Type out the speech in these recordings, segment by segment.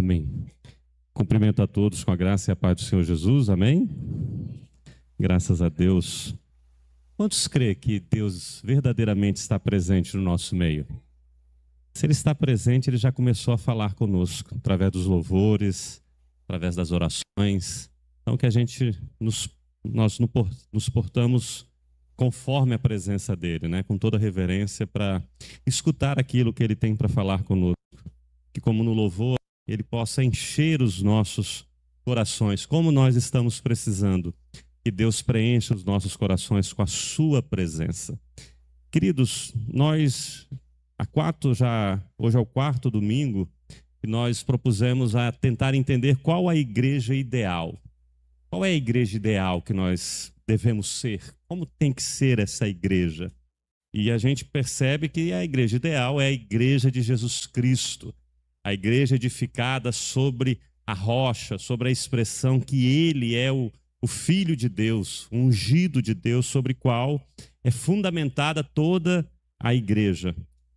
Amém. Cumprimento a todos com a graça e a paz do Senhor Jesus. Amém? Graças a Deus. Quantos crê que Deus verdadeiramente está presente no nosso meio? Se Ele está presente, Ele já começou a falar conosco, através dos louvores, através das orações. Então, que a gente nós nos portamos conforme a presença dEle, né? Com toda reverência, para escutar aquilo que Ele tem para falar conosco. Que como no louvor, Ele possa encher os nossos corações, como nós estamos precisando. Que Deus preencha os nossos corações com a sua presença. Queridos, nós, hoje é o quarto domingo, e nós propusemos a tentar entender qual a igreja ideal. Qual é a igreja ideal que nós devemos ser? Como tem que ser essa igreja? E a gente percebe que a igreja ideal é a igreja de Jesus Cristo. A igreja edificada sobre a rocha, sobre a expressão que Ele é o Filho de Deus, o ungido de Deus, sobre o qual é fundamentada toda a igreja.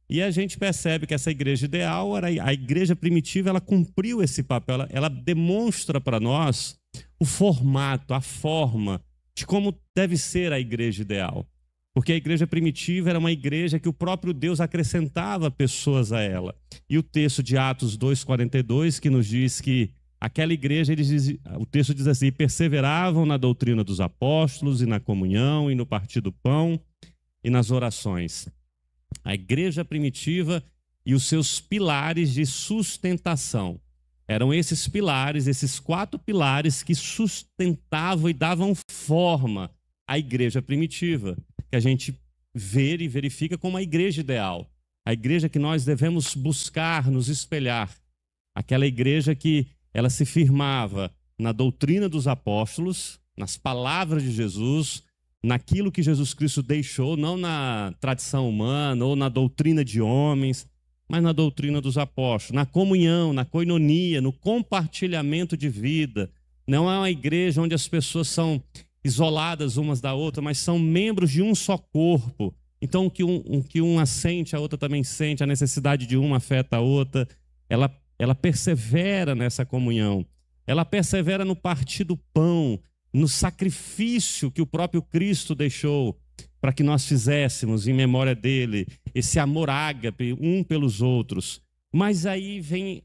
E a gente percebe que essa igreja ideal, a igreja primitiva, ela cumpriu esse papel, ela demonstra para nós o formato, a forma de como deve ser a igreja ideal. Porque a igreja primitiva era uma igreja que o próprio Deus acrescentava pessoas a ela. E o texto de Atos 2,42, que nos diz que aquela igreja, o texto diz assim: perseveravam na doutrina dos apóstolos, e na comunhão, e no partir do pão, e nas orações. A igreja primitiva e os seus pilares de sustentação. Eram esses pilares, esses 4 pilares que sustentavam e davam forma à igreja primitiva, que a gente vê e verifica como a igreja ideal. A igreja que nós devemos buscar, nos espelhar. Aquela igreja que ela se firmava na doutrina dos apóstolos, nas palavras de Jesus, naquilo que Jesus Cristo deixou, não na tradição humana ou na doutrina de homens, mas na doutrina dos apóstolos, na comunhão, na koinonia, no compartilhamento de vida. Não é uma igreja onde as pessoas são isoladas umas da outra, mas são membros de um só corpo. Então, o que uma sente, a outra também sente, a necessidade de uma afeta a outra. Ela persevera nessa comunhão. Ela persevera no partir do pão, no sacrifício que o próprio Cristo deixou para que nós fizéssemos em memória dele, esse amor ágape, um pelos outros. Mas aí vem,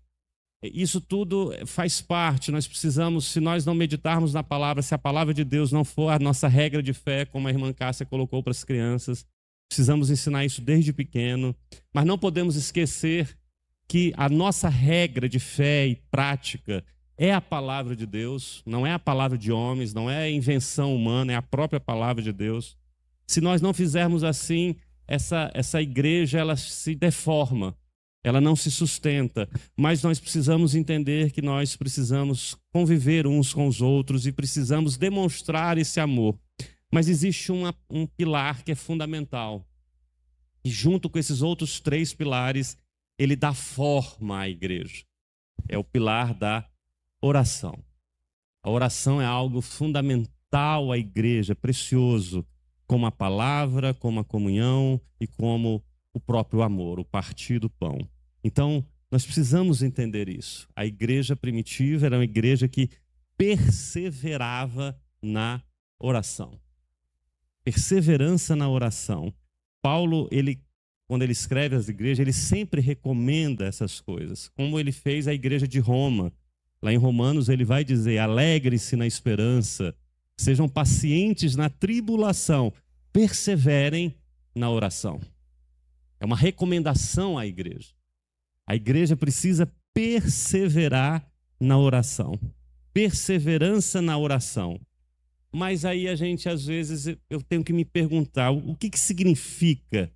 isso tudo faz parte, nós precisamos, se nós não meditarmos na palavra, se a palavra de Deus não for a nossa regra de fé, como a irmã Cássia colocou para as crianças, precisamos ensinar isso desde pequeno, mas não podemos esquecer que a nossa regra de fé e prática é a palavra de Deus, não é a palavra de homens, não é a invenção humana, é a própria palavra de Deus. Se nós não fizermos assim, essa igreja ela se deforma, ela não se sustenta, mas nós precisamos entender que nós precisamos conviver uns com os outros e precisamos demonstrar esse amor. Mas existe um pilar que é fundamental, e junto com esses outros 3 pilares, ele dá forma à igreja. É o pilar da oração. A oração é algo fundamental à igreja, precioso, como a palavra, como a comunhão e como o próprio amor, o partir do pão. Então, nós precisamos entender isso. A igreja primitiva era uma igreja que perseverava na oração. Perseverança na oração. Paulo, quando ele escreve às igrejas, ele sempre recomenda essas coisas, como ele fez à igreja de Roma. Lá em Romanos ele vai dizer: alegre-se na esperança, sejam pacientes na tribulação, perseverem na oração. É uma recomendação à igreja. A igreja precisa perseverar na oração. Perseverança na oração. Mas aí a gente, às vezes, eu tenho que me perguntar, o que significa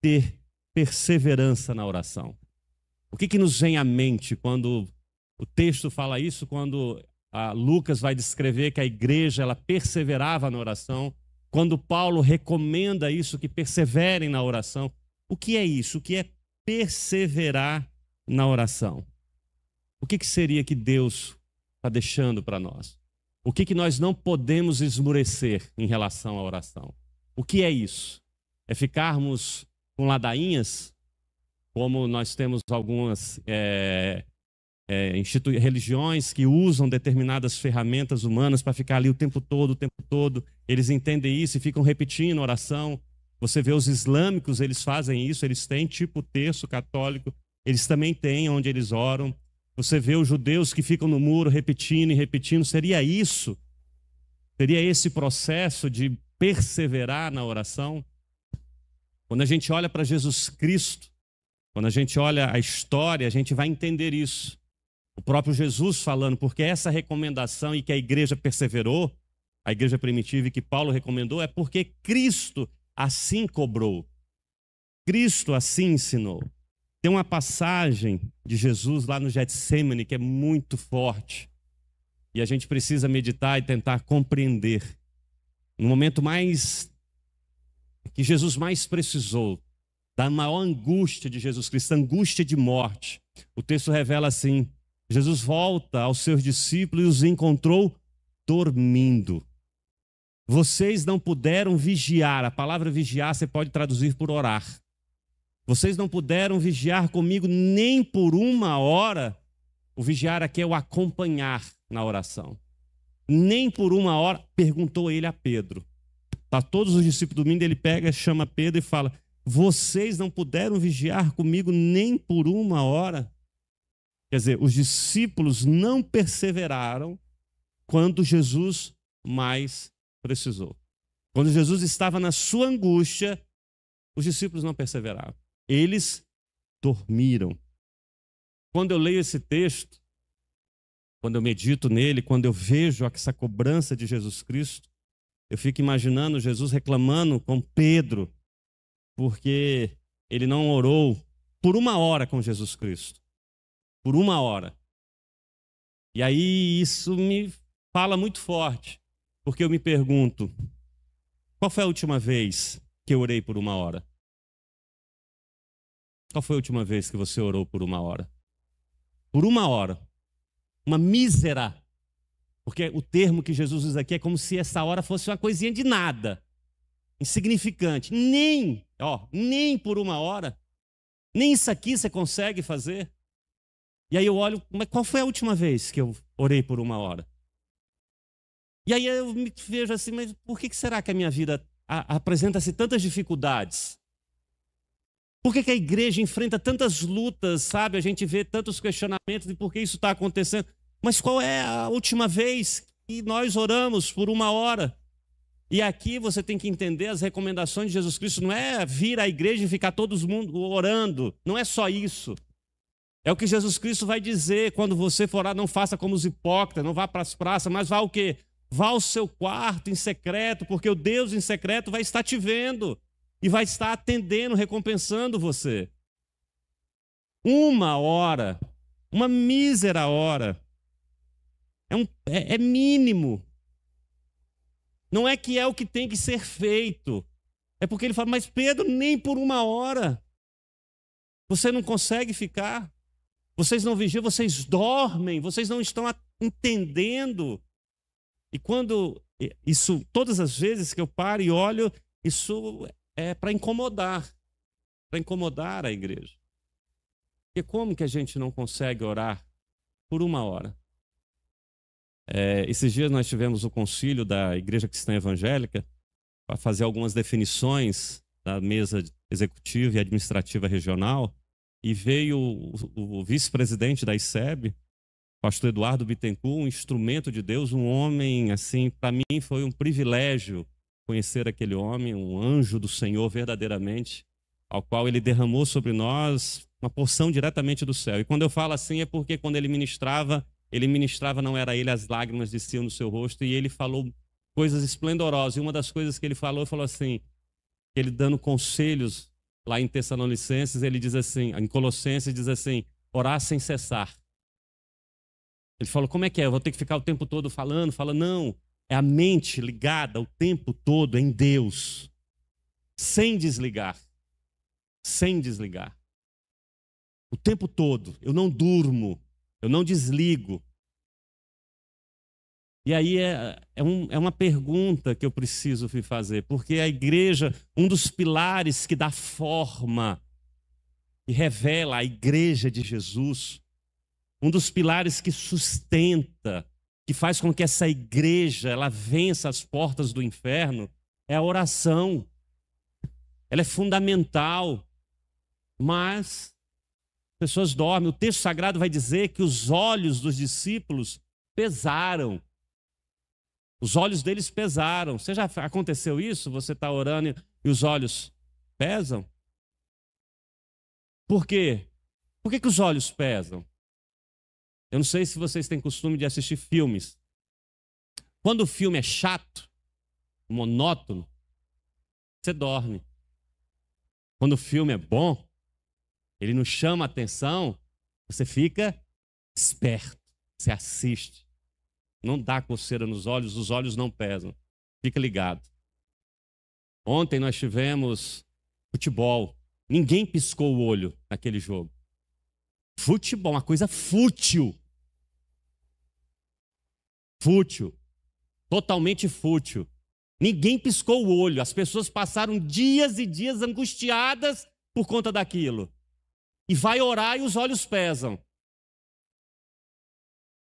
ter perseverança na oração? O que nos vem à mente quando o texto fala isso, quando Lucas vai descrever que a igreja ela perseverava na oração, quando Paulo recomenda isso, que perseverem na oração? O que é isso? O que é perseverar na oração? O que seria que Deus está deixando para nós? O que nós não podemos esmorecer em relação à oração? O que é isso? É ficarmos com ladainhas, como nós temos algumas religiões que usam determinadas ferramentas humanas para ficar ali o tempo todo. Eles entendem isso e ficam repetindo oração. Você vê os islâmicos, eles fazem isso, eles têm tipo terço católico, eles também têm onde eles oram. Você vê os judeus que ficam no muro repetindo e repetindo. Seria isso? Seria esse processo de perseverar na oração? Quando a gente olha para Jesus Cristo, quando a gente olha a história, a gente vai entender isso. O próprio Jesus falando, porque essa recomendação e que a igreja perseverou, a igreja primitiva e que Paulo recomendou, é porque Cristo assim cobrou. Cristo assim ensinou. Tem uma passagem de Jesus lá no Getsêmani que é muito forte. E a gente precisa meditar e tentar compreender. No momento que Jesus mais precisou, da maior angústia de Jesus Cristo, angústia de morte. O texto revela assim, Jesus volta aos seus discípulos e os encontrou dormindo. Vocês não puderam vigiar. A palavra vigiar você pode traduzir por orar. Vocês não puderam vigiar comigo nem por uma hora. O vigiar aqui é o acompanhar na oração. Nem por uma hora, perguntou ele a Pedro. Tá todos os discípulos dormindo, ele pega, chama Pedro e fala, vocês não puderam vigiar comigo nem por uma hora? Quer dizer, os discípulos não perseveraram quando Jesus mais precisou. Quando Jesus estava na sua angústia, os discípulos não perseveraram. Eles dormiram. Quando eu leio esse texto, quando eu medito nele, quando eu vejo essa cobrança de Jesus Cristo, eu fico imaginando Jesus reclamando com Pedro, porque ele não orou por uma hora com Jesus Cristo. Por uma hora. E aí isso me fala muito forte, porque eu me pergunto, qual foi a última vez que eu orei por uma hora? Qual foi a última vez que você orou por uma hora? Por uma hora. Uma mísera. Porque o termo que Jesus usa aqui é como se essa hora fosse uma coisinha de nada. Insignificante. Nem por uma hora. Nem isso aqui você consegue fazer. E aí eu olho, mas qual foi a última vez que eu orei por uma hora? E aí eu me vejo assim, mas por que será que a minha vida apresenta-se tantas dificuldades? Por que a igreja enfrenta tantas lutas, sabe? A gente vê tantos questionamentos de por que isso está acontecendo. Mas qual é a última vez que nós oramos por uma hora? E aqui você tem que entender as recomendações de Jesus Cristo. Não é vir à igreja e ficar todo mundo orando. Não é só isso. É o que Jesus Cristo vai dizer quando você for orar. Não faça como os hipócritas, não vá para as praças, mas vá o quê? Vá ao seu quarto em secreto, porque o Deus em secreto vai estar te vendo. E vai estar atendendo, recompensando você. Uma hora, uma mísera hora, é mínimo. Não é que é o que tem que ser feito. É porque ele fala, mas Pedro, nem por uma hora. Você não consegue ficar. Vocês não vigiam, vocês dormem, vocês não estão entendendo. E quando isso, todas as vezes que eu paro e olho, isso é para incomodar a igreja. Porque como que a gente não consegue orar por uma hora? Esses dias nós tivemos o concílio da Igreja Cristã Evangélica para fazer algumas definições da mesa executiva e administrativa regional e veio o vice-presidente da ICEB, pastor Eduardo Bittencourt, um instrumento de Deus, um homem, assim, para mim foi um privilégio conhecer aquele homem, um anjo do Senhor verdadeiramente, ao qual ele derramou sobre nós uma porção diretamente do céu. E quando eu falo assim é porque quando ele ministrava, não era ele, as lágrimas desciam no seu rosto, e ele falou coisas esplendorosas. E uma das coisas que ele falou assim, ele dando conselhos lá em Tessalonicenses, ele diz assim, em Colossenses diz assim, orar sem cessar. Ele falou, como é que é? Eu vou ter que ficar o tempo todo falando? Fala, não. É a mente ligada o tempo todo em Deus, sem desligar. Sem desligar. O tempo todo. Eu não durmo, eu não desligo. E aí é uma pergunta que eu preciso me fazer, porque a igreja, um dos pilares que dá forma e revela a igreja de Jesus, um dos pilares que sustenta, que faz com que essa igreja ela vença as portas do inferno, é a oração. Ela é fundamental, mas as pessoas dormem. O texto sagrado vai dizer que os olhos dos discípulos pesaram. Os olhos deles pesaram. Você já aconteceu isso? Você está orando e os olhos pesam? Por quê? Por que os olhos pesam? Eu não sei se vocês têm costume de assistir filmes. Quando o filme é chato, monótono, você dorme. Quando o filme é bom, ele nos chama a atenção, você fica esperto, você assiste. Não dá coceira nos olhos, os olhos não pesam. Fica ligado. Ontem nós tivemos futebol. Ninguém piscou o olho naquele jogo. Futebol, uma coisa fútil. Fútil. Totalmente fútil. Ninguém piscou o olho. As pessoas passaram dias e dias angustiadas por conta daquilo. E vai orar e os olhos pesam.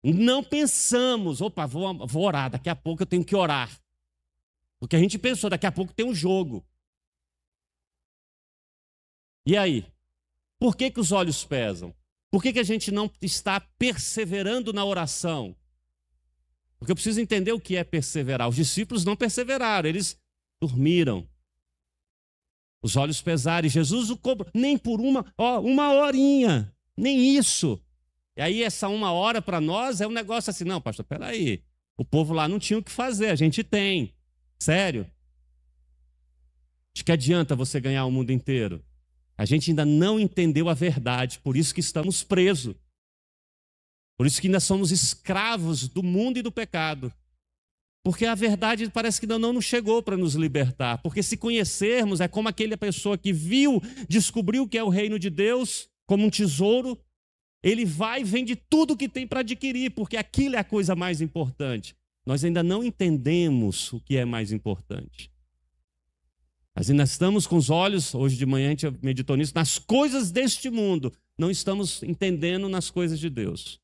Não pensamos, opa, vou orar, daqui a pouco eu tenho que orar. Porque a gente pensou, daqui a pouco tem um jogo. E aí? Por que os olhos pesam? Por que a gente não está perseverando na oração? Porque eu preciso entender o que é perseverar. Os discípulos não perseveraram, eles dormiram. Os olhos pesaram e Jesus o cobrou, nem por uma horinha, nem isso. E aí essa uma hora para nós é um negócio assim, não, pastor, peraí, o povo lá não tinha o que fazer, a gente tem. Sério? De que adianta você ganhar o mundo inteiro? A gente ainda não entendeu a verdade, por isso que estamos presos. Por isso que ainda somos escravos do mundo e do pecado. Porque a verdade parece que ainda não nos chegou para nos libertar. Porque se conhecermos, é como aquela pessoa que descobriu que é o reino de Deus, como um tesouro, ele vai e vende tudo que tem para adquirir, porque aquilo é a coisa mais importante. Nós ainda não entendemos o que é mais importante. Nós ainda estamos com os olhos, hoje de manhã a gente meditou nisso, nas coisas deste mundo. Não estamos entendendo nas coisas de Deus.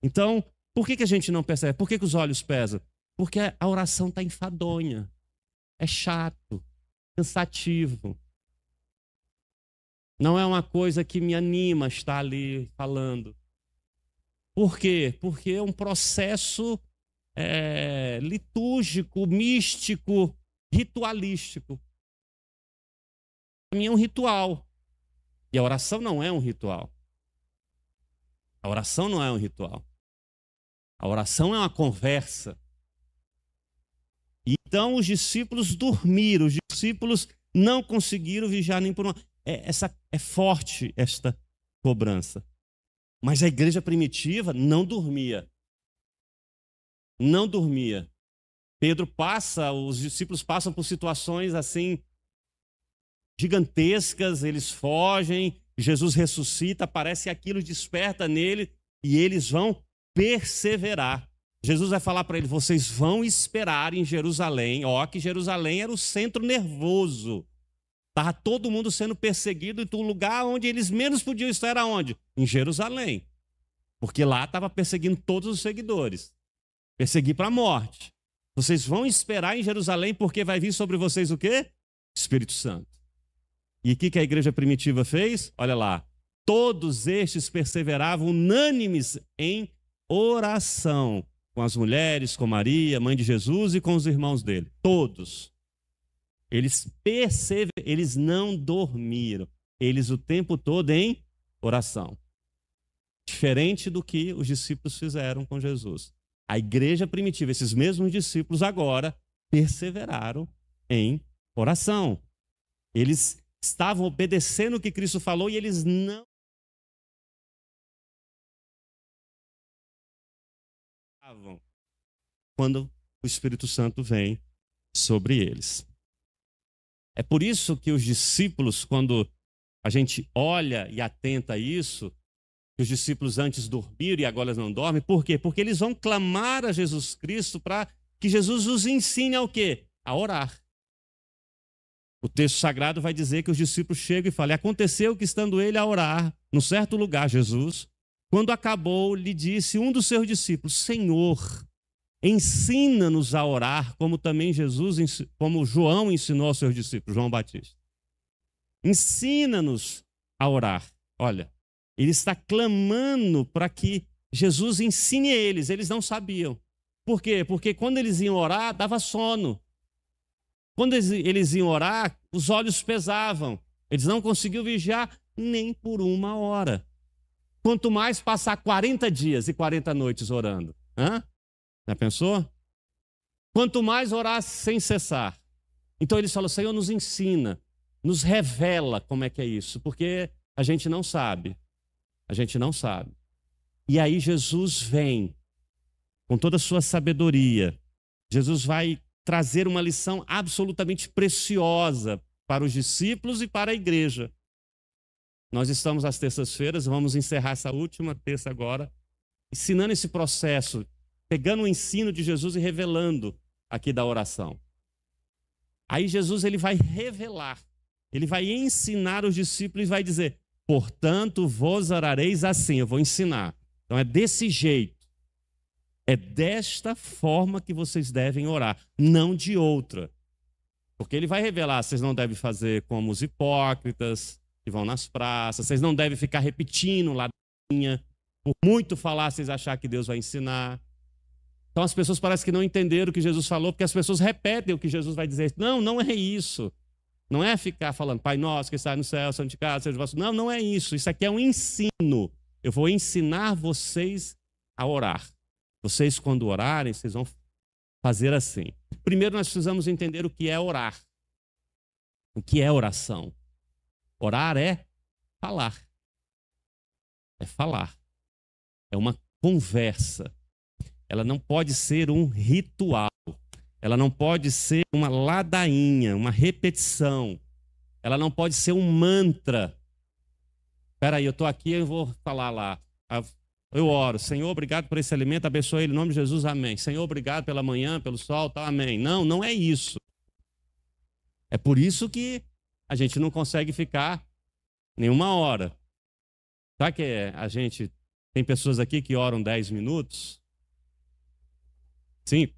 Então, por que a gente não percebe? Por que os olhos pesam? Porque a oração está enfadonha. É chato, cansativo. Não é uma coisa que me anima estar ali falando. Por quê? Porque é um processo litúrgico, místico, ritualístico. Para mim é um ritual. E a oração não é um ritual. A oração não é um ritual. A oração é uma conversa. Então os discípulos dormiram, os discípulos não conseguiram vigiar nem por uma... É forte esta cobrança. Mas a igreja primitiva não dormia. Não dormia. Os discípulos passam por situações assim gigantescas, eles fogem, Jesus ressuscita, aparece que aquilo desperta nele e eles vão perseverar. Jesus vai falar para eles, vocês vão esperar em Jerusalém. Que Jerusalém era o centro nervoso. Estava todo mundo sendo perseguido e o lugar onde eles menos podiam estar era onde? Em Jerusalém. Porque lá estava perseguindo todos os seguidores. Perseguir para a morte. Vocês vão esperar em Jerusalém porque vai vir sobre vocês o quê? Espírito Santo. E o que a igreja primitiva fez? Olha lá. Todos estes perseveravam unânimes em oração. Com as mulheres, com Maria, mãe de Jesus e com os irmãos dele. Todos. Eles não dormiram. Eles o tempo todo em oração. Diferente do que os discípulos fizeram com Jesus. A igreja primitiva, esses mesmos discípulos agora perseveraram em oração. Eles estavam obedecendo o que Cristo falou e eles não estavam quando o Espírito Santo vem sobre eles. É por isso que os discípulos, quando a gente olha e atenta a isso, que os discípulos antes dormiram e agora não dormem, por quê? Porque eles vão clamar a Jesus Cristo para que Jesus os ensine ao quê? A orar. O texto sagrado vai dizer que os discípulos chegam e falam, aconteceu que estando ele a orar, num certo lugar, Jesus, Quando acabou, lhe disse um dos seus discípulos: Senhor, ensina-nos a orar, como também como João ensinou aos seus discípulos, João Batista. Ensina-nos a orar. Olha, ele está clamando para que Jesus ensine eles. Eles não sabiam. Por quê? Porque quando eles iam orar, dava sono. Quando eles iam orar, os olhos pesavam. Eles não conseguiam vigiar nem por 1 hora. Quanto mais passar 40 dias e 40 noites orando. Já pensou? Quanto mais orar sem cessar. Então eles falam: Senhor, nos ensina, nos revela como é que é isso, porque a gente não sabe. A gente não sabe. E aí Jesus vem com toda a sua sabedoria. Jesus vai trazer uma lição absolutamente preciosa para os discípulos e para a igreja. Nós estamos às terças-feiras, vamos encerrar essa última terça agora, ensinando esse processo, pegando o ensino de Jesus e revelando aqui da oração. Aí Jesus ele vai revelar, ele vai ensinar os discípulos e vai dizer: portanto, vos orareis assim. Eu vou ensinar. Então é desse jeito. É desta forma que vocês devem orar, não de outra. Porque ele vai revelar: vocês não devem fazer como os hipócritas que vão nas praças, vocês não devem ficar repetindo ladainha, por muito falar, vocês achar que Deus vai ensinar. Então as pessoas parecem que não entenderam o que Jesus falou, porque as pessoas repetem o que Jesus vai dizer. Não, não é isso. Não é ficar falando: Pai nosso que está no céu, santificado seja o vosso. Não, não é isso. Isso aqui é um ensino. Eu vou ensinar vocês a orar. Vocês, quando orarem, vocês vão fazer assim. Primeiro, nós precisamos entender o que é orar. O que é oração? Orar é falar. É falar. É uma conversa. Ela não pode ser um ritual. Ela não pode ser uma ladainha, uma repetição. Ela não pode ser um mantra. Espera aí, eu estou aqui, eu vou falar lá. Eu oro: Senhor, obrigado por esse alimento, abençoe ele em nome de Jesus, amém. Senhor, obrigado pela manhã, pelo sol, tá, amém. Não, não é isso. É por isso que a gente não consegue ficar nenhuma hora. Sabe que tem pessoas aqui que oram 10 minutos? 5?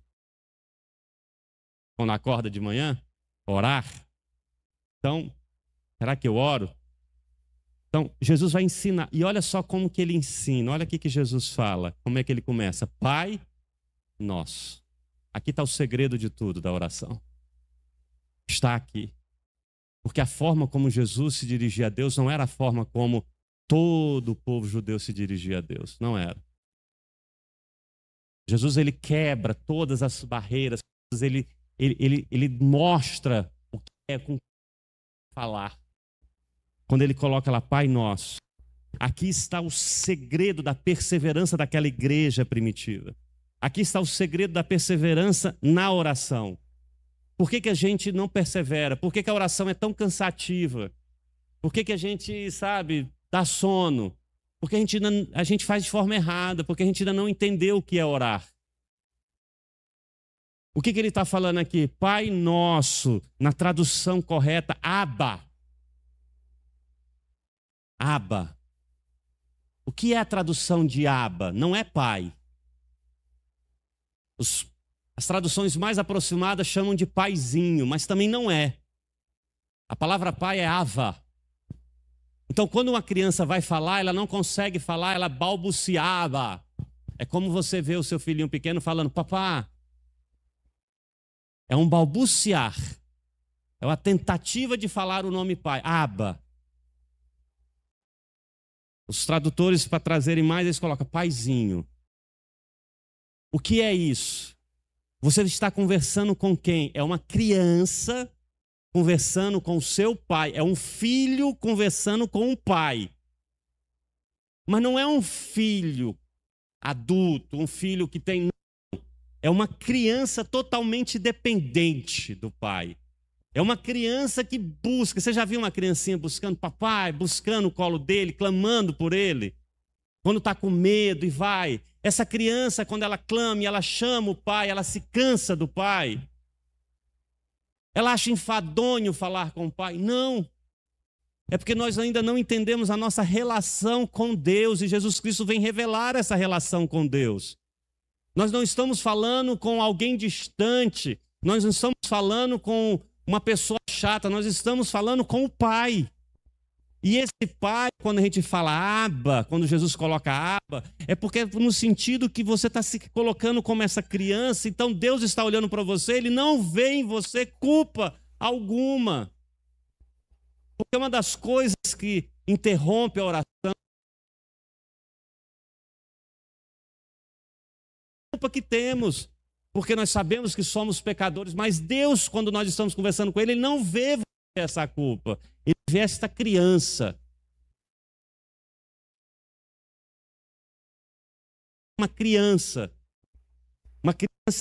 Quando acorda de manhã, orar. Então, será que eu oro? Então, Jesus vai ensinar. E olha só como que ele ensina. Olha aqui que Jesus fala. Como é que ele começa? Pai nosso. Aqui está o segredo de tudo da oração. Está aqui. Porque a forma como Jesus se dirigia a Deus não era a forma como todo o povo judeu se dirigia a Deus. Não era. Jesus, ele quebra todas as barreiras. Ele mostra o que é com falar. Quando ele coloca lá, Pai nosso. Aqui está o segredo da perseverança daquela igreja primitiva. Aqui está o segredo da perseverança na oração. Por que a gente não persevera? Por que a oração é tão cansativa? Por que a gente, dá sono? Porque a gente faz de forma errada, porque a gente ainda não entendeu o que é orar. O que ele está falando aqui? Pai nosso, na tradução correta, Abba. Abba. O que é a tradução de Abba? Não é pai. As traduções mais aproximadas chamam de paizinho, mas também não é. A palavra pai é Ava. Então, quando uma criança vai falar, ela não consegue falar, ela balbuciava. É como você vê o seu filhinho pequeno falando, papá. É um balbuciar. É uma tentativa de falar o nome pai. Abba. Os tradutores, para trazerem mais, eles colocam paizinho. O que é isso? Você está conversando com quem? É uma criança conversando com o seu pai. É um filho conversando com um pai. Mas não é um filho adulto, um filho que tem... Não. É uma criança totalmente dependente do pai. É uma criança que busca. Você já viu uma criancinha buscando papai, buscando o colo dele, clamando por ele? Quando está com medo e vai. Essa criança, quando ela clama e ela chama o pai, ela se cansa do pai. Ela acha enfadonho falar com o pai. Não. É porque nós ainda não entendemos a nossa relação com Deus, e Jesus Cristo vem revelar essa relação com Deus. Nós não estamos falando com alguém distante, nós não estamos falando com uma pessoa chata, nós estamos falando com o Pai. E esse Pai, quando a gente fala Abba, quando Jesus coloca Abba, é porque no sentido que você está se colocando como essa criança, então Deus está olhando para você, Ele não vê em você culpa alguma. Porque uma das coisas que interrompe a oração é a culpa que temos, porque nós sabemos que somos pecadores, mas Deus, quando nós estamos conversando com Ele, Ele não vê essa culpa, Ele vê esta criança. Uma criança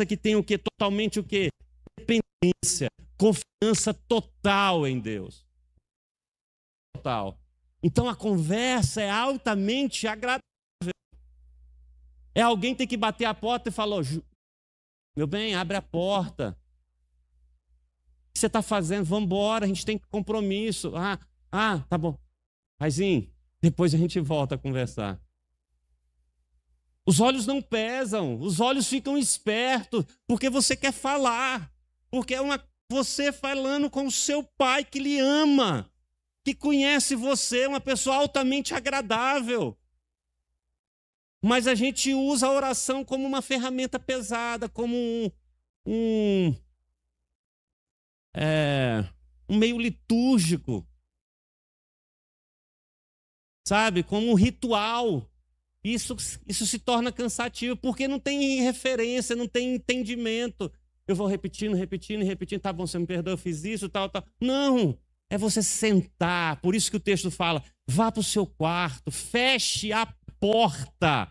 que tem o quê? Totalmente o quê? Dependência, confiança total em Deus. Total. Então a conversa é altamente agradável. É alguém ter que bater a porta e falar: meu bem, abre a porta. O que você está fazendo? Vamos embora, a gente tem compromisso. Tá bom. Paizinho, depois a gente volta a conversar. Os olhos não pesam, os olhos ficam espertos, porque você quer falar. Porque é você falando com o seu Pai que lhe ama, que conhece você, uma pessoa altamente agradável. Mas a gente usa a oração como uma ferramenta pesada, como um meio litúrgico, sabe? Como um ritual. Isso se torna cansativo, porque não tem referência, não tem entendimento. Eu vou repetindo, tá bom, você me perdoa, eu fiz isso, tal. Não! É você sentar, por isso que o texto fala, vá para o seu quarto, feche a porta.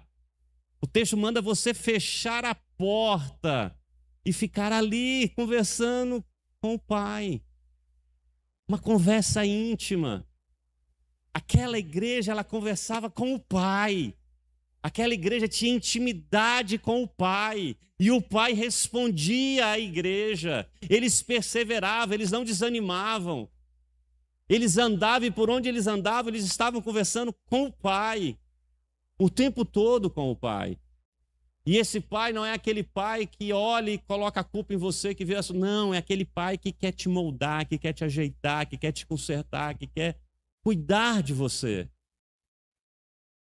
O texto manda você fechar a porta e ficar ali conversando com o Pai. Uma conversa íntima. Aquela igreja, ela conversava com o Pai. Aquela igreja tinha intimidade com o Pai. E o Pai respondia à igreja. Eles perseveravam, eles não desanimavam. Eles andavam e por onde eles andavam, eles estavam conversando com o Pai. O tempo todo com o Pai. E esse Pai não é aquele Pai que olha e coloca a culpa em você, que vê assim. Não, é aquele Pai que quer te moldar, que quer te ajeitar, que quer te consertar, que quer cuidar de você.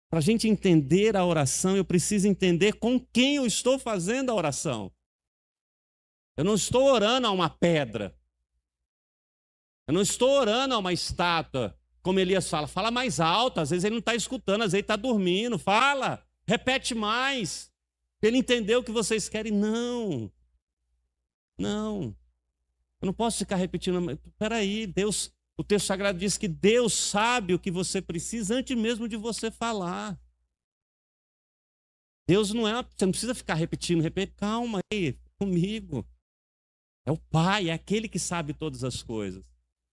Para a gente entender a oração, eu preciso entender com quem eu estou fazendo a oração. Eu não estou orando a uma pedra. Eu não estou orando a uma estátua, como Elias fala mais alto, às vezes ele não está escutando, às vezes ele está dormindo, fala, repete mais, ele entendeu o que vocês querem. Não, eu não posso ficar repetindo, espera aí, Deus, o texto sagrado diz que Deus sabe o que você precisa antes mesmo de você falar. Deus não é, você não precisa ficar repetindo, calma aí, comigo. É o Pai, é aquele que sabe todas as coisas.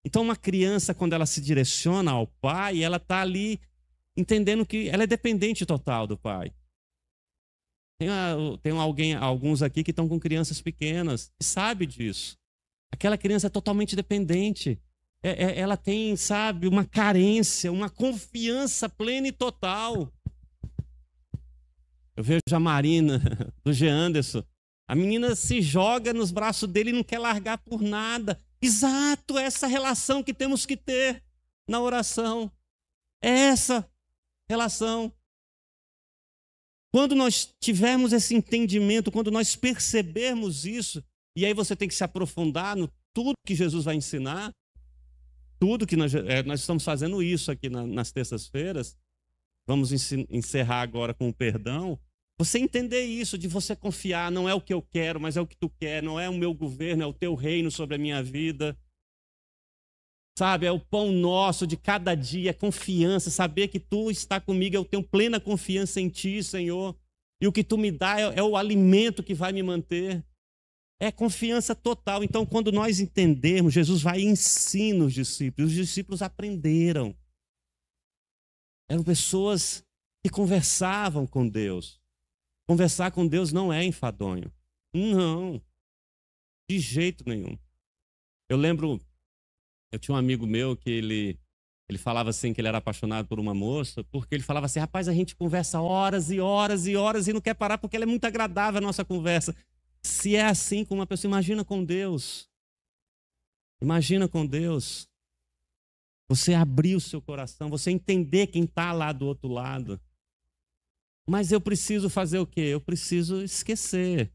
Então, uma criança, quando ela se direciona ao Pai, ela está ali entendendo que ela é dependente total do Pai. Tem alguns aqui que estão com crianças pequenas, e sabe disso. Aquela criança é totalmente dependente. Ela tem, sabe, uma carência, uma confiança plena e total. Eu vejo a Marina, do G. Anderson. A menina se joga nos braços dele e não quer largar por nada. Exato, essa relação que temos que ter na oração. Essa relação. Quando nós tivermos esse entendimento, quando nós percebermos isso, e aí você tem que se aprofundar no tudo que Jesus vai ensinar, tudo que nós estamos fazendo isso aqui nas terças-feiras, vamos encerrar agora com o perdão. Você entender isso, de você confiar, não é o que eu quero, mas é o que tu quer, não é o meu governo, é o teu reino sobre a minha vida. Sabe, é o pão nosso de cada dia, é confiança, saber que tu está comigo, eu tenho plena confiança em ti, Senhor. E o que tu me dá é o alimento que vai me manter. É confiança total. Então, quando nós entendermos, Jesus vai e ensina os discípulos aprenderam. Eram pessoas que conversavam com Deus. Conversar com Deus não é enfadonho. Não, de jeito nenhum. Eu lembro, eu tinha um amigo meu que ele Ele falava assim que ele era apaixonado por uma moça, porque ele falava assim, rapaz, a gente conversa horas e horas e horas e não quer parar porque ela é muito agradável a nossa conversa. Se é assim com uma pessoa, imagina com Deus. Imagina com Deus. Você abrir o seu coração, você entender quem está lá do outro lado. Mas eu preciso fazer o quê? Eu preciso esquecer.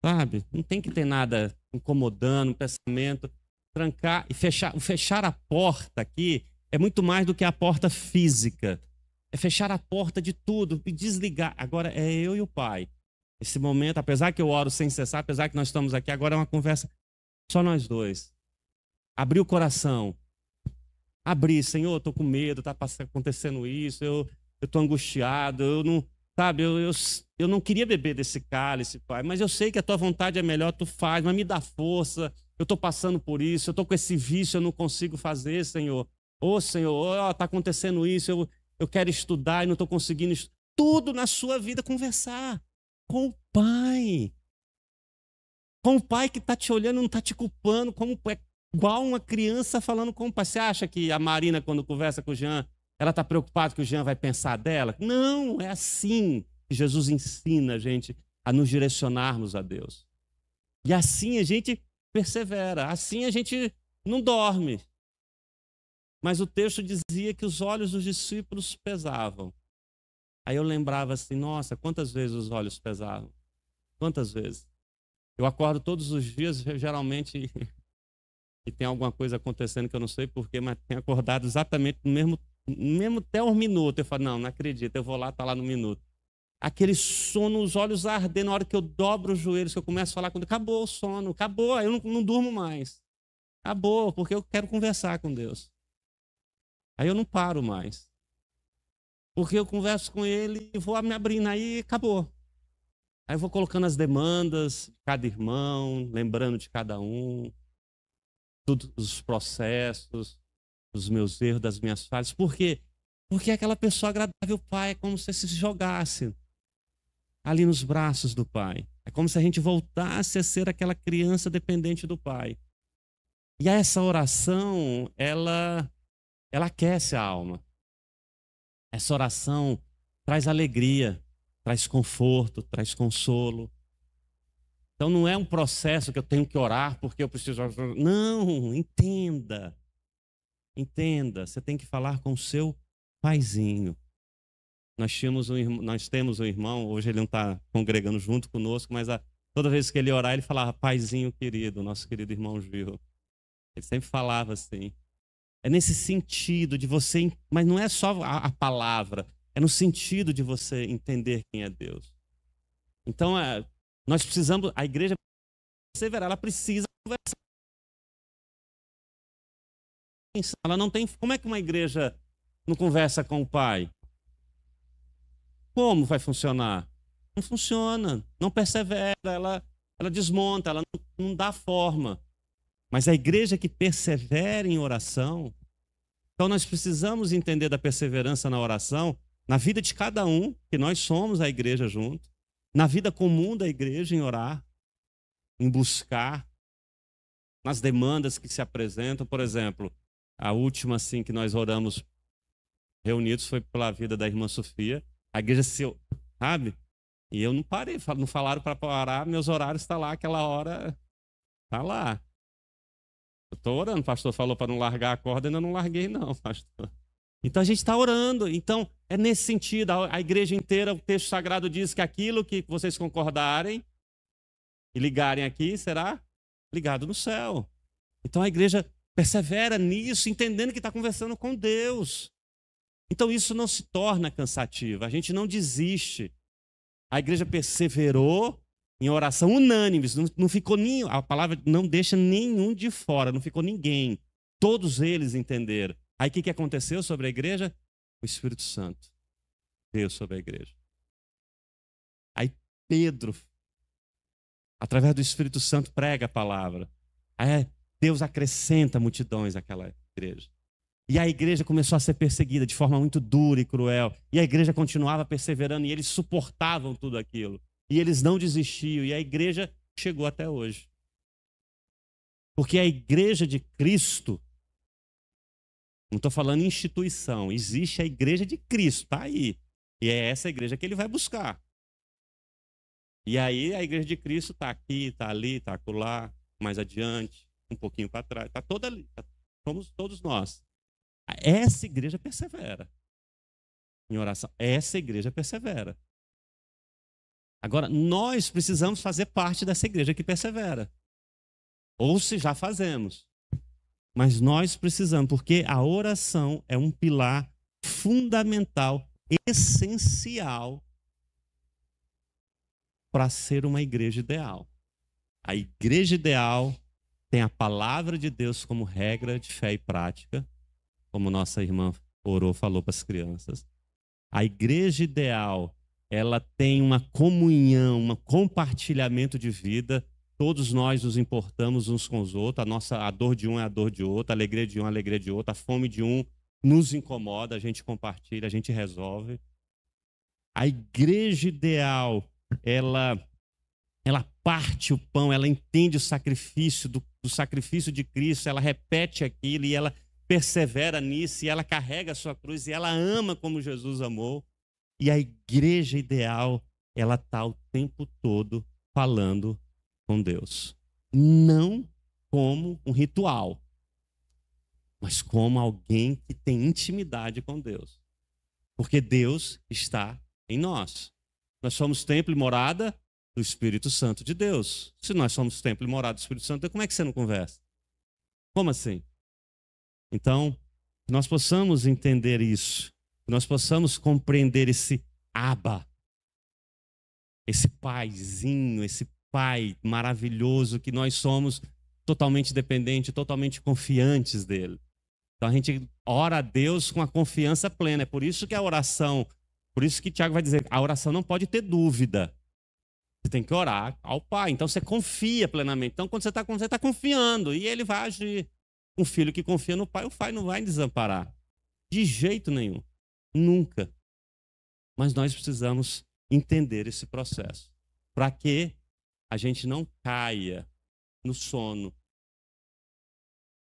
Sabe? Não tem que ter nada incomodando, um pensamento. Trancar e fechar a porta aqui é muito mais do que a porta física. É fechar a porta de tudo e desligar. Agora é eu e o Pai. Esse momento, apesar que eu oro sem cessar, apesar que nós estamos aqui, agora é uma conversa só nós dois. Abrir o coração. Abrir, Senhor, eu estou com medo, está acontecendo isso, eu estou angustiado, eu não, sabe, eu não queria beber desse cálice, Pai, mas eu sei que a tua vontade é melhor, tu faz, mas me dá força, eu estou passando por isso, eu estou com esse vício, eu não consigo fazer, Senhor. Ô, Senhor, está acontecendo isso, eu quero estudar e não estou conseguindo. Tudo na sua vida, conversar com o Pai. Com o Pai que está te olhando, não está te culpando, como é igual uma criança falando com o pai. Você acha que a Marina, quando conversa com o Jean, ela está preocupada que o Jean vai pensar dela? Não, é assim que Jesus ensina a gente a nos direcionarmos a Deus. E assim a gente persevera, assim a gente não dorme. Mas o texto dizia que os olhos dos discípulos pesavam. Aí eu lembrava assim, nossa, quantas vezes os olhos pesavam? Quantas vezes? Eu acordo todos os dias, geralmente... e tem alguma coisa acontecendo que eu não sei porquê, mas tenho acordado exatamente no mesmo até um minuto. Eu falo, não acredito, eu vou lá, está lá no minuto. Aquele sono, os olhos ardendo, na hora que eu dobro os joelhos, que eu começo a falar com Deus, acabou o sono, acabou, eu não durmo mais. Acabou, porque eu quero conversar com Deus. Aí eu não paro mais. Porque eu converso com Ele e vou me abrindo, aí acabou. Aí eu vou colocando as demandas de cada irmão, lembrando de cada um. Todos os processos, os meus erros, das minhas falhas. Por quê? Porque aquela pessoa agradável, Pai, é como se se jogasse ali nos braços do Pai. É como se a gente voltasse a ser aquela criança dependente do Pai. E essa oração, ela aquece a alma. Essa oração traz alegria, traz conforto, traz consolo. Então não é um processo que eu tenho que orar porque eu preciso... Não, entenda. Entenda, você tem que falar com o seu paizinho. Nós temos um irmão, hoje ele não está congregando junto conosco, mas toda vez que ele orar, ele falava, paizinho querido, nosso querido irmão Gil. Ele sempre falava assim. É nesse sentido de você... Mas não é só a palavra, é no sentido de você entender quem é Deus. Então, nós precisamos, a igreja perseverar, ela precisa conversar. Ela não tem, como é que uma igreja não conversa com o Pai? Como vai funcionar? Não funciona, não persevera, ela desmonta, ela não dá forma. Mas a igreja que persevera em oração, então nós precisamos entender da perseverança na oração, na vida de cada um, que nós somos a igreja junto, na vida comum da igreja em orar, em buscar, nas demandas que se apresentam. Por exemplo, a última assim que nós oramos reunidos foi pela vida da irmã Sofia. A igreja sabe? E eu não parei, não falaram para parar, meus horários estão lá, aquela hora está lá. Eu estou orando, o pastor falou para não largar a corda, ainda não larguei não, pastor. Então a gente está orando. Então é nesse sentido, a igreja inteira, o texto sagrado diz que aquilo que vocês concordarem e ligarem aqui será ligado no céu. Então a igreja persevera nisso, entendendo que está conversando com Deus. Então isso não se torna cansativo, a gente não desiste. A igreja perseverou em oração unânime, não ficou nenhum, a palavra não deixa nenhum de fora, não ficou ninguém. Todos eles entenderam. Aí o que aconteceu sobre a igreja? O Espírito Santo veio sobre a igreja. Aí Pedro, através do Espírito Santo, prega a palavra. Aí Deus acrescenta multidões àquela igreja. E a igreja começou a ser perseguida de forma muito dura e cruel. E a igreja continuava perseverando e eles suportavam tudo aquilo. E eles não desistiam. E a igreja chegou até hoje. Porque a igreja de Cristo Não estou falando em instituição. Existe a igreja de Cristo, está aí. E é essa igreja que ele vai buscar. E aí a igreja de Cristo está aqui, está ali, está acolá, mais adiante, um pouquinho para trás. Está toda ali. Somos todos nós. Essa igreja persevera em oração. Essa igreja persevera. Agora, nós precisamos fazer parte dessa igreja que persevera. Ou se já fazemos. Mas nós precisamos, porque a oração é um pilar fundamental, essencial para ser uma igreja ideal. A igreja ideal tem a palavra de Deus como regra de fé e prática, como nossa irmã orou, falou para as crianças. A igreja ideal, ela tem uma comunhão, um compartilhamento de vida. Todos nós nos importamos uns com os outros. A dor de um é a dor de outro, a alegria de um é a alegria de outro, a fome de um nos incomoda, a gente compartilha, a gente resolve. A igreja ideal, ela parte o pão, ela entende o sacrifício do sacrifício de Cristo, ela repete aquilo e ela persevera nisso, e ela carrega a sua cruz, e ela ama como Jesus amou. E a igreja ideal, ela está o tempo todo falando com Deus. Não como um ritual, mas como alguém que tem intimidade com Deus. Porque Deus está em nós. Nós somos templo e morada do Espírito Santo de Deus. Se nós somos templo e morada do Espírito Santo, como é que você não conversa? Como assim? Então, que nós possamos entender isso, que nós possamos compreender esse Abba, esse paizinho, esse pai maravilhoso, que nós somos totalmente dependentes, totalmente confiantes dele. Então a gente ora a Deus com a confiança plena. É por isso que a oração, por isso que Tiago vai dizer, a oração não pode ter dúvida. Você tem que orar ao Pai. Então você confia plenamente. Então quando você está confiando, e ele vai agir. Um filho que confia no pai, o pai não vai desamparar. De jeito nenhum. Nunca. Mas nós precisamos entender esse processo. Para que a gente não caia no sono.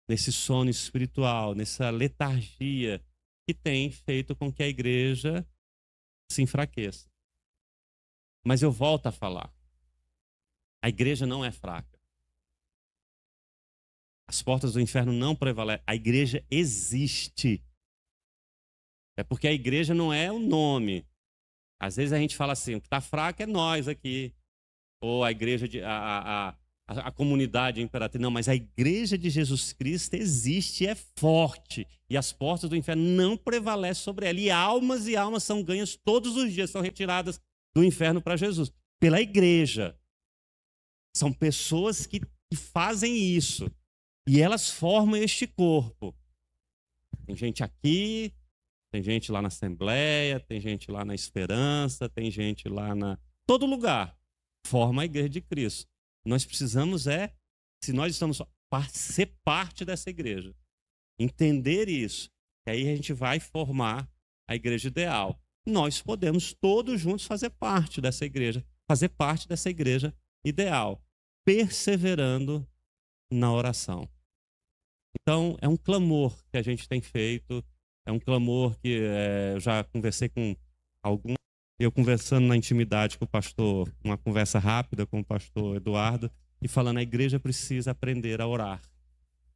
Nesse sono espiritual, nessa letargia que tem feito com que a igreja se enfraqueça. Mas eu volto a falar. A igreja não é fraca. As portas do inferno não prevalecem. A igreja existe. É porque a igreja não é o nome. Às vezes a gente fala assim, o que está fraco é nós aqui. Ou a igreja, a comunidade imperativa. Não, mas a igreja de Jesus Cristo existe e é forte. E as portas do inferno não prevalecem sobre ela. E almas são ganhas todos os dias, são retiradas do inferno para Jesus. Pela igreja. São pessoas que fazem isso. E elas formam este corpo. Tem gente aqui, tem gente lá na Assembleia, tem gente lá na Esperança, tem gente lá na... Todo lugar forma a igreja de Cristo. Nós precisamos se nós estamos ser parte dessa igreja, entender isso, e aí a gente vai formar a igreja ideal. Nós podemos todos juntos fazer parte dessa igreja ideal, perseverando na oração. Então, é um clamor que a gente tem feito, é um clamor que eu já conversei com alguns, eu conversando na intimidade com o pastor, uma conversa rápida com o pastor Eduardo, e falando, a igreja precisa aprender a orar.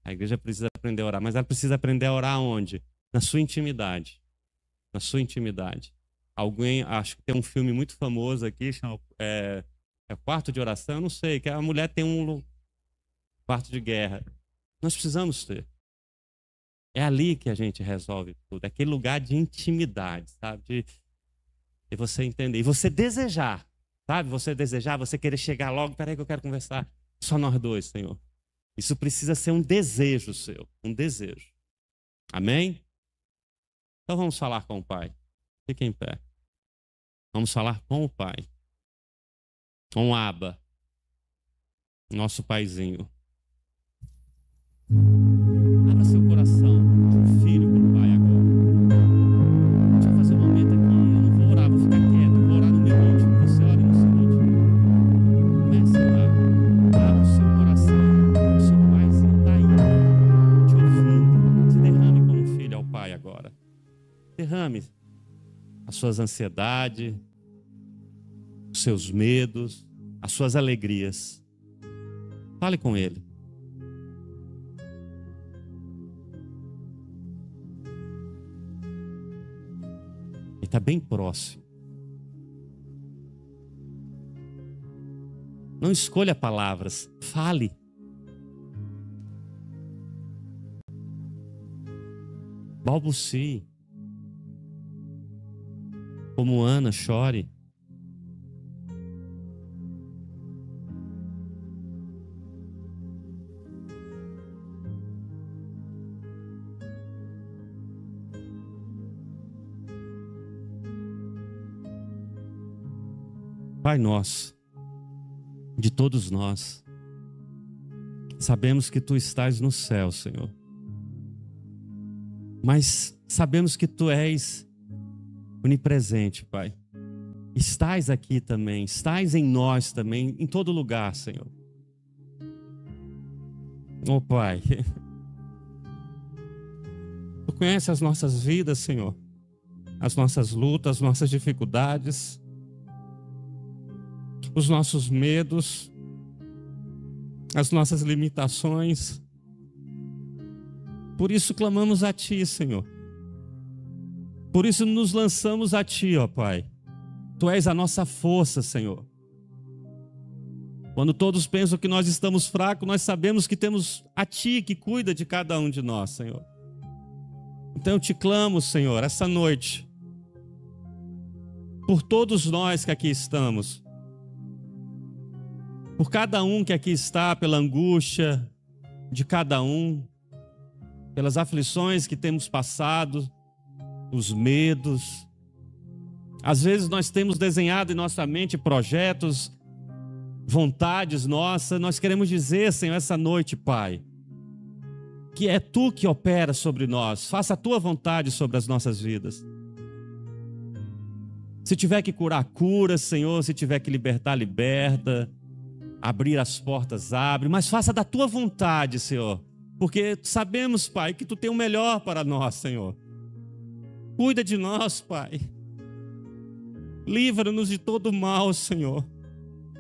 A igreja precisa aprender a orar, mas ela precisa aprender a orar onde? Na sua intimidade. Na sua intimidade. Alguém, acho que tem um filme muito famoso aqui, chama, Quarto de Oração, eu não sei, que a mulher tem um quarto de guerra. Nós precisamos ter. É ali que a gente resolve tudo. É aquele lugar de intimidade, sabe? De você entender. E você desejar, sabe? Você desejar, você querer chegar logo. Peraí que eu quero conversar. Só nós dois, Senhor. Isso precisa ser um desejo seu. Um desejo. Amém? Então vamos falar com o Pai. Fique em pé. Vamos falar com o Pai. Com o Abba. Nosso Paizinho. Abra seu coração de um filho para o Pai agora. A gente vai fazer um momento aqui. Eu não vou orar, vou ficar quieto. Eu vou orar no meu íntimo. Você ora no seu íntimo. Comece a orar. Abra o seu coração. O seu Paizinho está aí, te ouvindo. Se derrame como um filho ao suas ansiedades, os seus medos, as suas alegrias. Fale com Ele. Ele está bem próximo. Não escolha palavras, fale. Balbucie. Como Ana, chore. Pai nosso, de todos nós, sabemos que Tu estás no céu, Senhor. Mas sabemos que Tu és onipresente, Pai. Estás aqui também, estás em nós também, em todo lugar, Senhor. Oh, Pai, Tu conheces as nossas vidas, Senhor, as nossas lutas, as nossas dificuldades, os nossos medos, as nossas limitações. Por isso clamamos a Ti, Senhor. Por isso nos lançamos a Ti, ó Pai. Tu és a nossa força, Senhor. Quando todos pensam que nós estamos fracos, nós sabemos que temos a Ti que cuida de cada um de nós, Senhor. Então eu te clamo, Senhor, essa noite, por todos nós que aqui estamos, por cada um que aqui está, pela angústia de cada um, pelas aflições que temos passado, os medos. Às vezes nós temos desenhado em nossa mente projetos, vontades nossas. Nós queremos dizer, Senhor, essa noite, Pai, que é Tu que opera sobre nós. Faça a Tua vontade sobre as nossas vidas. Se tiver que curar, cura, Senhor. Se tiver que libertar, liberta. Abrir as portas, abre. Mas faça da Tua vontade, Senhor. Porque sabemos, Pai, que Tu tem o melhor para nós, Senhor. Cuida de nós, Pai. Livra-nos de todo o mal, Senhor.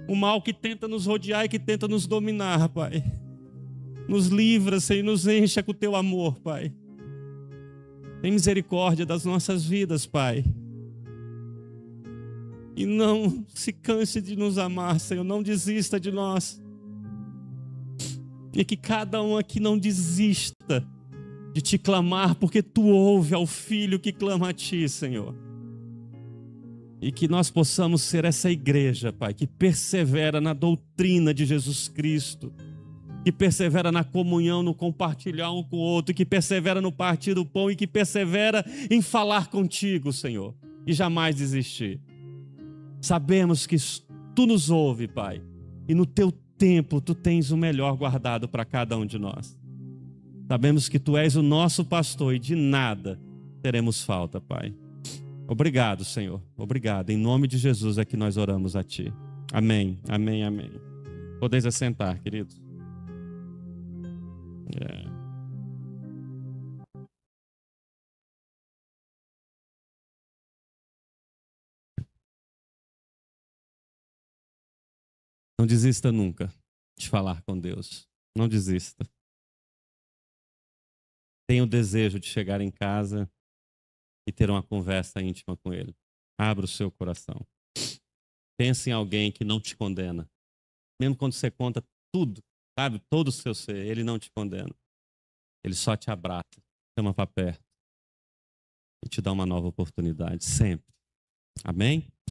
O mal que tenta nos rodear e que tenta nos dominar, Pai. Nos livra, Senhor, e nos encha com o Teu amor, Pai. Tem misericórdia das nossas vidas, Pai. E não se canse de nos amar, Senhor. Não desista de nós. E que cada um aqui não desista de Te clamar, porque Tu ouve ao filho que clama a Ti, Senhor. E que nós possamos ser essa igreja, Pai, que persevera na doutrina de Jesus Cristo, que persevera na comunhão, no compartilhar um com o outro, que persevera no partir do pão e que persevera em falar contigo, Senhor, e jamais desistir. Sabemos que Tu nos ouve, Pai, e no Teu tempo Tu tens o melhor guardado para cada um de nós. Sabemos que Tu és o nosso pastor e de nada teremos falta, Pai. Obrigado, Senhor. Obrigado. Em nome de Jesus é que nós oramos a Ti. Amém, amém, amém. Podeis assentar, queridos. Não desista nunca de falar com Deus. Não desista. Tenha o desejo de chegar em casa e ter uma conversa íntima com Ele. Abra o seu coração. Pense em alguém que não te condena. Mesmo quando você conta tudo, sabe, todo o seu ser, Ele não te condena. Ele só te abraça, chama para perto e te dá uma nova oportunidade, sempre. Amém?